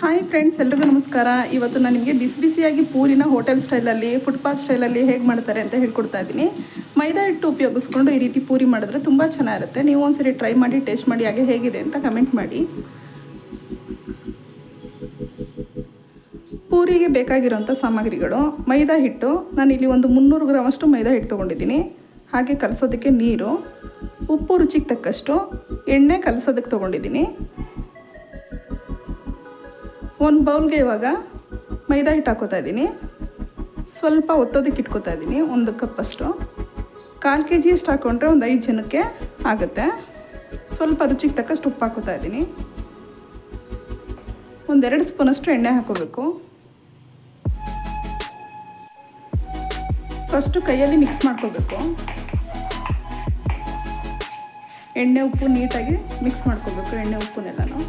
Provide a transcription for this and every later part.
Hi friends, ಎಲ್ರಿಗೂ ನಮಸ್ಕಾರ. ಇವತ್ತು ನಾನು ನಿಮಗೆ ಬಿಸಿ ಬಿಸಿಯಾಗಿ ಪೂರಿನ ಹೋಟೆಲ್ ಸ್ಟೈಲಲ್ಲಿ, ಫುಟ್ಪಾತ್ ಸ್ಟೈಲಲ್ಲಿ ಹೇಗೆ ಮಾಡ್ತಾರೆ ಅಂತ ಹೇಳ್ಕೊಡ್ತಾ ಇದ್ದೀನಿ. ಮೈದಾ ಹಿಟ್ಟು ಉಪಯೋಗಿಸ್ಕೊಂಡು ಈ ರೀತಿ ಪೂರಿ ಮಾಡಿದ್ರೆ ತುಂಬ ಚೆನ್ನಾಗಿರುತ್ತೆ. ನೀವು ಒಂದ್ಸರಿ ಟ್ರೈ ಮಾಡಿ, ಟೇಸ್ಟ್ ಮಾಡಿ, ಹಾಗೆ ಹೇಗಿದೆ ಅಂತ ಕಮೆಂಟ್ ಮಾಡಿ. ಪೂರಿಗೆ ಬೇಕಾಗಿರೋಂಥ ಸಾಮಗ್ರಿಗಳು: ಮೈದಾ ಹಿಟ್ಟು. ನಾನಿಲ್ಲಿ ಒಂದು 300 ಗ್ರಾಮಷ್ಟು ಮೈದಾ ಹಿಟ್ಟು ತೊಗೊಂಡಿದ್ದೀನಿ. ಹಾಗೆ ಕಲಸೋದಕ್ಕೆ ನೀರು, ಉಪ್ಪು ರುಚಿಗೆ ತಕ್ಕಷ್ಟು, ಎಣ್ಣೆ ಕಲಸೋದಕ್ಕೆ ತೊಗೊಂಡಿದ್ದೀನಿ. ಒಂದು ಬೌಲ್ಗೆ ಇವಾಗ ಮೈದಾ ಹಿಟ್ಟು ಹಾಕೋತಾ ಇದ್ದೀನಿ. ಸ್ವಲ್ಪ ಒತ್ತೋದಕ್ಕೆ ಇಟ್ಕೋತಾ ಇದ್ದೀನಿ. 1 ಕಪ್ಪಷ್ಟು. 1/4 kg ಅಷ್ಟು ಹಾಕ್ಕೊಂಡ್ರೆ ಒಂದು 5 ಜನಕ್ಕೆ ಆಗುತ್ತೆ. ಸ್ವಲ್ಪ ರುಚಿಗೆ ತಕ್ಕಷ್ಟು ಉಪ್ಪು ಹಾಕೋತಾ ಇದ್ದೀನಿ. 1-2 ಸ್ಪೂನಷ್ಟು ಎಣ್ಣೆ ಹಾಕೋಬೇಕು. ಫಸ್ಟು ಕೈಯಲ್ಲಿ ಮಿಕ್ಸ್ ಮಾಡ್ಕೋಬೇಕು. ಎಣ್ಣೆ ಉಪ್ಪು ನೀಟಾಗಿ ಮಿಕ್ಸ್ ಮಾಡ್ಕೋಬೇಕು, ಎಣ್ಣೆ ಉಪ್ಪುನೆಲ್ಲನೂ.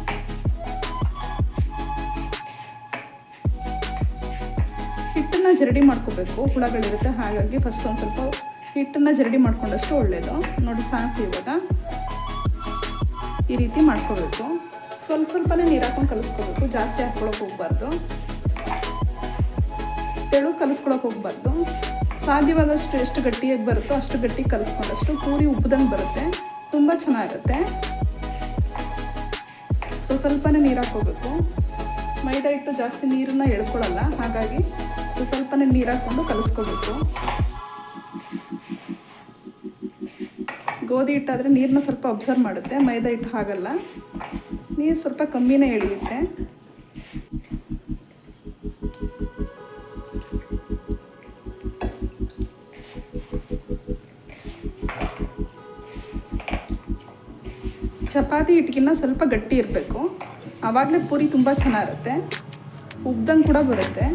ಹಿಟ್ಟನ್ನು ಜರಡಿ ಮಾಡ್ಕೋಬೇಕು, ಹುಳಗಳಿರುತ್ತೆ. ಹಾಗಾಗಿ ಫಸ್ಟ್ ಒಂದು ಸ್ವಲ್ಪ ಹಿಟ್ಟನ್ನು ಜರಡಿ ಮಾಡ್ಕೊಂಡಷ್ಟು ಒಳ್ಳೆಯದು. ನೋಡಿ, ಸಾಕು. ಇವಾಗ ಈ ರೀತಿ ಮಾಡ್ಕೋಬೇಕು. ಸ್ವಲ್ಪನೇ ನೀರು ಹಾಕೊಂಡು ಕಲಿಸ್ಕೋಬೇಕು. ಜಾಸ್ತಿ ಹಾಕ್ಕೊಳಕ್ಕೆ ಹೋಗ್ಬಾರ್ದು, ತೆಳು ಕಲಿಸ್ಕೊಳಕ್ಕೆ ಹೋಗ್ಬಾರ್ದು. ಸಾಧ್ಯವಾದಷ್ಟು ಎಷ್ಟು ಗಟ್ಟಿಯಾಗಿ ಬರುತ್ತೋ ಅಷ್ಟು ಗಟ್ಟಿ ಕಲಿಸ್ಕೊಂಡಷ್ಟು ಪೂರಿ ಉಬ್ಬದಂಗೆ ಬರುತ್ತೆ, ತುಂಬ ಚೆನ್ನಾಗಿರುತ್ತೆ. ಸ್ವಲ್ಪನೇ ನೀರು ಹಾಕ್ಕೋಬೇಕು. ಮೈದಾ ಹಿಟ್ಟು ಜಾಸ್ತಿ ನೀರನ್ನು ಎಳ್ಕೊಳ್ಳಲ್ಲ, ಹಾಗಾಗಿ ಸ್ವಲ್ಪನೇ ನೀರು ಹಾಕ್ಕೊಂಡು ಕಲಿಸ್ಕೋಬೇಕು. ಗೋಧಿ ಹಿಟ್ಟಾದರೆ ನೀರನ್ನ ಸ್ವಲ್ಪ ಅಬ್ಸರ್ವ್ ಮಾಡುತ್ತೆ, ಮೈದಾ ಹಿಟ್ಟು ಹಾಗಲ್ಲ. ನೀರು ಸ್ವಲ್ಪ ಕಮ್ಮಿನೇ ಎಳೆಯುತ್ತೆ. ಚಪಾತಿ ಹಿಟ್ಟಿಗಿನ್ನ ಸ್ವಲ್ಪ ಗಟ್ಟಿ ಇರಬೇಕು, ಆವಾಗಲೇ ಪೂರಿ ತುಂಬ ಚೆನ್ನಾಗಿರುತ್ತೆ, ಉಬ್ದಂಗೆ ಕೂಡ ಬರುತ್ತೆ.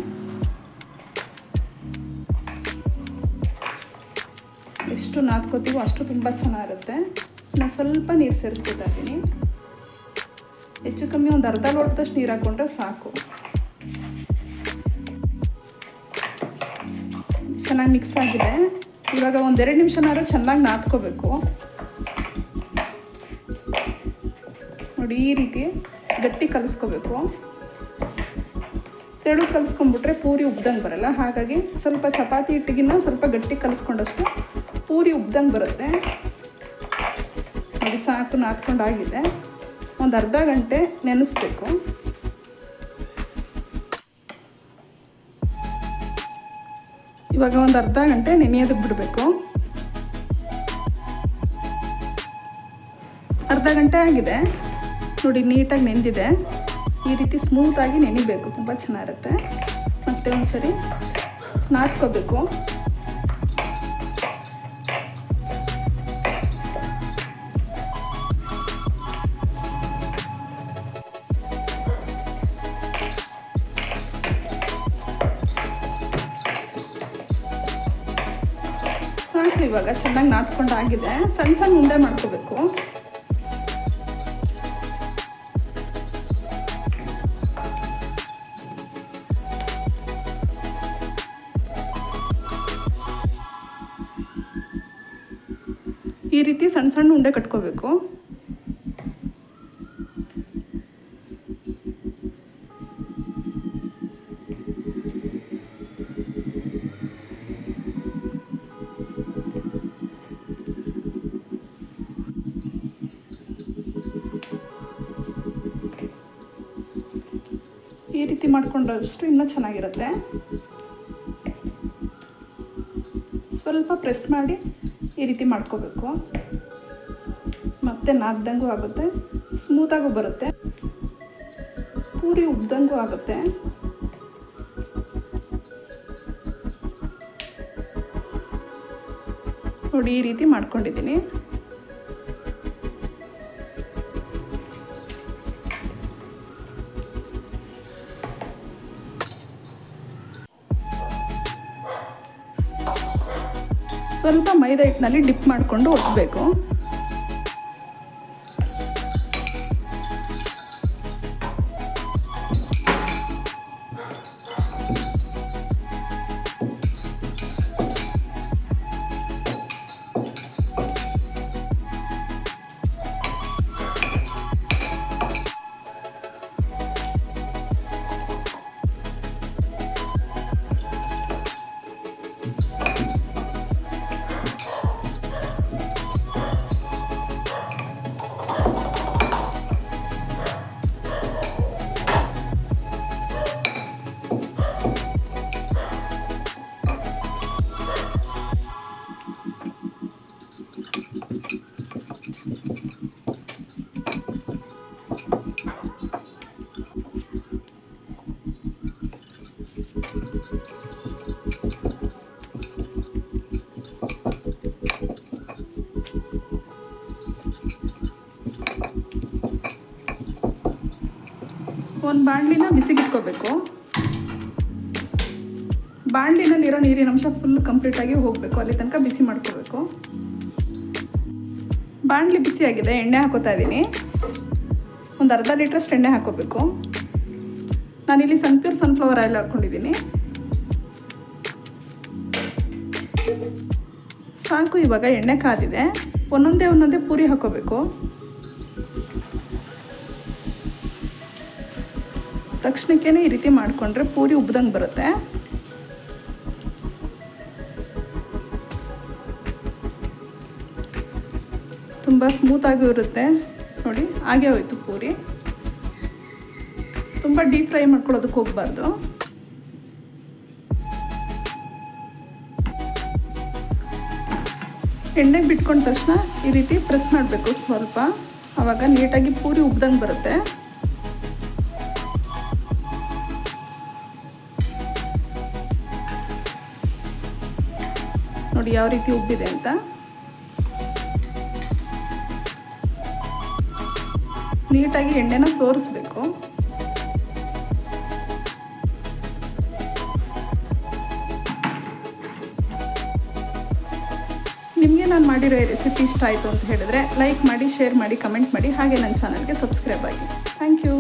ಎಷ್ಟು ನಾದ್ಕೋತೀವೋ ಅಷ್ಟು ತುಂಬ ಚೆನ್ನಾಗಿರುತ್ತೆ. ನಾನು ಸ್ವಲ್ಪ ನೀರು ಸೇರಿಸ್ಕೊತಾ ಇದ್ದೀನಿ. ಹೆಚ್ಚು ಕಮ್ಮಿ ಒಂದು ಅರ್ಧ ಲೋಟದಷ್ಟು ನೀರು ಹಾಕ್ಕೊಂಡ್ರೆ ಸಾಕು. ಚೆನ್ನಾಗಿ ಮಿಕ್ಸ್ ಆಗಿದೆ. ಇವಾಗ 1-2 ನಿಮಿಷನಾದ್ರೂ ಚೆನ್ನಾಗಿ ನಾದ್ಕೋಬೇಕು. ನೋಡಿ, ಈ ರೀತಿ ಗಟ್ಟಿ ಕಲಿಸ್ಕೋಬೇಕು. ತೆಳು ಕಲಿಸ್ಕೊಂಡ್ಬಿಟ್ರೆ ಪೂರಿ ಉಬ್ದಂಗೆ ಬರಲ್ಲ. ಹಾಗಾಗಿ ಸ್ವಲ್ಪ ಚಪಾತಿ ಹಿಟ್ಟಿಗಿನ್ನ ಸ್ವಲ್ಪ ಗಟ್ಟಿ ಕಲಿಸ್ಕೊಂಡಷ್ಟು ಪೂರಿ ಉಬ್ದಂಗೆ ಬರುತ್ತೆ. ನೋಡಿ, ಸಾಕು, ನಾದ್ಕೊಂಡಾಗಿದೆ. ಒಂದು ಅರ್ಧ ಗಂಟೆ ನೆನೆಸ್ಬೇಕು. ಇವಾಗ ಒಂದು ಅರ್ಧ ಗಂಟೆ ನೆನೆಯೋದಕ್ಕೆ ಬಿಡಬೇಕು. ಅರ್ಧ ಗಂಟೆ ಆಗಿದೆ. ನೋಡಿ, ನೀಟಾಗಿ ನೆಂದಿದೆ. ಈ ರೀತಿ ಸ್ಮೂತಾಗಿ ನೆನಿಬೇಕು, ತುಂಬ ಚೆನ್ನಾಗಿರುತ್ತೆ. ಮತ್ತೆ ಒಂದ್ಸರಿ ನಾದ್ಕೋಬೇಕು. ಸಾಕು, ಇವಾಗ ಚೆನ್ನಾಗಿ ನಾದ್ಕೊಂಡಾಗಿದೆ. ಸಣ್ಣ ಸಣ್ಣ ಉಂಡೆ ಮಾಡ್ಕೋಬೇಕು. ಈ ರೀತಿ ಸಣ್ಣ ಸಣ್ಣ ಉಂಡೆ ಕಟ್ಕೋಬೇಕು. ಈ ರೀತಿ ಮಾಡ್ಕೊಂಡಷ್ಟು ಇನ್ನೂ ಚೆನ್ನಾಗಿರುತ್ತೆ. ಸ್ವಲ್ಪ ಪ್ರೆಸ್ ಮಾಡಿ ಈ ರೀತಿ ಮಾಡ್ಕೋಬೇಕು. ಮತ್ತೆ ನಾದ್ದಂಗೂ ಆಗುತ್ತೆ, ಸ್ಮೂತಾಗೂ ಬರುತ್ತೆ, ಪೂರಿ ಉಬ್ದಂಗೂ ಆಗುತ್ತೆ. ನೋಡಿ, ಈ ರೀತಿ ಮಾಡ್ಕೊಂಡಿದ್ದೀನಿ. ಸ್ವಲ್ಪ ಮೈದಾ ಹಿಟ್ಟಿನಲ್ಲಿ ಡಿಪ್ ಮಾಡಿಕೊಂಡು ಒತ್ತಬೇಕು. ಒಂದು ಬಾಣಲಿನ ಬಿಸಿಗಿಟ್ಕೋಬೇಕು. ಬಾಣಲಿನಲ್ಲಿರೋ ನೀರಿನ ಅಂಶ ಫುಲ್ ಕಂಪ್ಲೀಟಾಗಿ ಹೋಗಬೇಕು, ಅಲ್ಲಿ ತನಕ ಬಿಸಿ ಮಾಡ್ಕೋಬೇಕು. ಬಾಣಲಿ ಬಿಸಿಯಾಗಿದೆ, ಎಣ್ಣೆ ಹಾಕೋತಾ ಇದ್ದೀನಿ. ಒಂದು ಅರ್ಧ ಲೀಟ್ರಷ್ಟು ಎಣ್ಣೆ ಹಾಕೋಬೇಕು. ನಾನಿಲ್ಲಿ ಪ್ಯೂರ್ ಸನ್ಫ್ಲವರ್ ಆಯಿಲ್ ಹಾಕ್ಕೊಂಡಿದ್ದೀನಿ. ಸಾಕು, ಇವಾಗ ಎಣ್ಣೆ ಕಾದಿದೆ. ಒಂದೊಂದೇ ಪೂರಿ ಹಾಕೋಬೇಕು. ತಕ್ಷಣಕ್ಕೇ ಈ ರೀತಿ ಮಾಡಿಕೊಂಡ್ರೆ ಪೂರಿ ಉಬ್ದಂಗೆ ಬರುತ್ತೆ. ತುಂಬ ಸ್ಮೂತಾಗೂ ಇರುತ್ತೆ ನೋಡಿ. ಹಾಗೆ ಹೋಯ್ತು ಪೂರಿ. ತುಂಬ ಡೀಪ್ ಫ್ರೈ ಮಾಡ್ಕೊಳ್ಳೋದಕ್ಕೆ ಹೋಗಬಾರ್ದು. ಎಣ್ಣೆಗೆ ಬಿಟ್ಕೊಂಡ ತಕ್ಷಣ ಈ ರೀತಿ ಪ್ರೆಸ್ ಮಾಡಬೇಕು ಸ್ವಲ್ಪ. ಆವಾಗ ನೀಟಾಗಿ ಪೂರಿ ಉಬ್ದಂಗೆ ಬರುತ್ತೆ. ನೋಡಿ ಯಾವ ರೀತಿ ಉಬ್ಬಿದೆ ಅಂತ. ನೀಟಾಗಿ ಎಣ್ಣೆನ ಸೋರಿಸ್ಬೇಕು. ನಿಮಗೆ ನಾನು ಮಾಡಿರೋ ಈ ರೆಸಿಪಿ ಇಷ್ಟ ಆಯಿತು ಅಂತ ಹೇಳಿದ್ರೆ ಲೈಕ್ ಮಾಡಿ, ಶೇರ್ ಮಾಡಿ, ಕಮೆಂಟ್ ಮಾಡಿ. ಹಾಗೆ ನನ್ನ ಚಾನಲ್ಗೆ ಸಬ್ಸ್ಕ್ರೈಬ್ ಆಗಿ. Thank you.